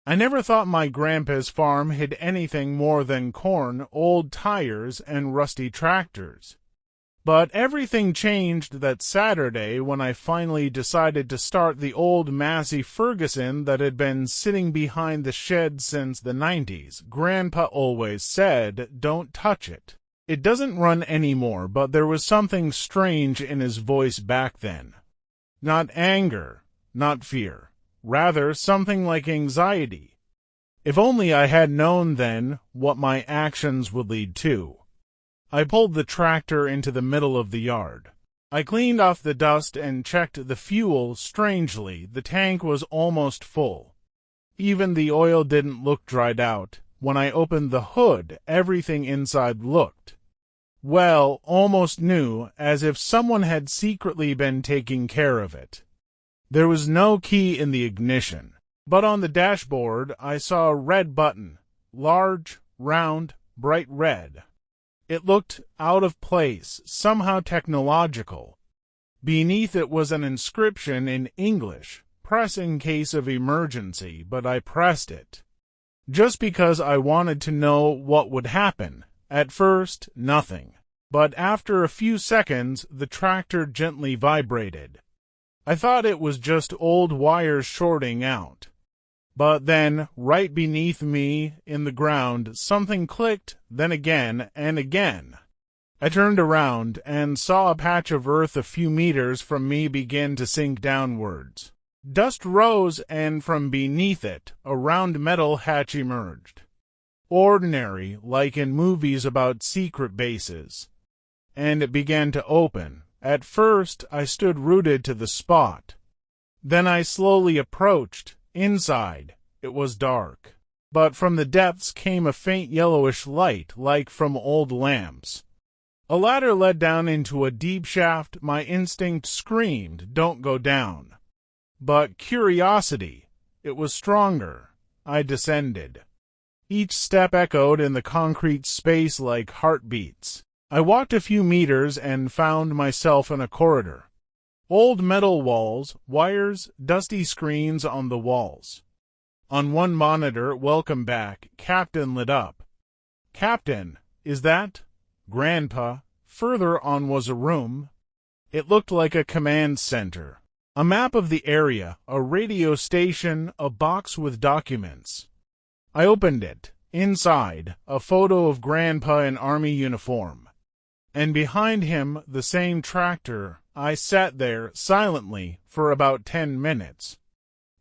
I never thought my grandpa's farm hid anything more than corn, old tires, and rusty tractors. But everything changed that Saturday when I finally decided to start the old Massey Ferguson that had been sitting behind the shed since the 90s. Grandpa always said, "Don't touch it. It doesn't run anymore," but there was something strange in his voice back then. Not anger, not fear. Rather, something like anxiety. If only I had known then what my actions would lead to. I pulled the tractor into the middle of the yard. I cleaned off the dust and checked the fuel. Strangely, the tank was almost full. Even the oil didn't look dried out. When I opened the hood, everything inside looked, well, almost new, as if someone had secretly been taking care of it. There was no key in the ignition, but on the dashboard I saw a red button, large, round, bright red. It looked out of place, somehow technological. Beneath it was an inscription in English, "Press in case of emergency," but I pressed it. Just because I wanted to know what would happen. At first, nothing. But after a few seconds, the tractor gently vibrated. I thought it was just old wires shorting out. But then, right beneath me, in the ground, something clicked, then again and again. I turned around and saw a patch of earth a few meters from me begin to sink downwards. Dust rose, and from beneath it, a round metal hatch emerged. Ordinary, like in movies about secret bases. And it began to open. At first, I stood rooted to the spot. Then I slowly approached. Inside, it was dark, but from the depths came a faint yellowish light, like from old lamps. A ladder led down into a deep shaft. My instinct screamed, "Don't go down." But curiosity, it was stronger. I descended. Each step echoed in the concrete space like heartbeats. I walked a few meters and found myself in a corridor. Old metal walls, wires, dusty screens on the walls. On one monitor, "Welcome back," Captain lit up. "Captain, is that?" "Grandpa." Further on was a room. It looked like a command center. A map of the area, a radio station, a box with documents. I opened it. Inside, a photo of Grandpa in Army uniform. And behind him, the same tractor. I sat there, silently, for about 10 minutes.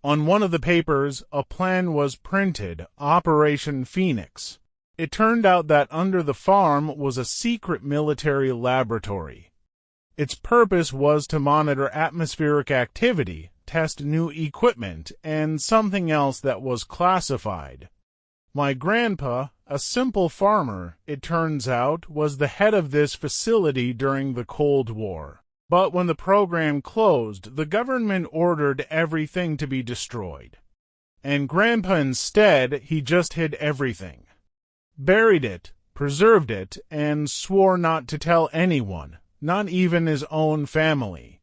On one of the papers, a plan was printed, Operation Phoenix. It turned out that under the farm was a secret military laboratory. Its purpose was to monitor atmospheric activity, test new equipment, and something else that was classified. My grandpa, a simple farmer, it turns out, was the head of this facility during the Cold War. But when the program closed, the government ordered everything to be destroyed. And Grandpa instead, he just hid everything. Buried it, preserved it, and swore not to tell anyone, not even his own family.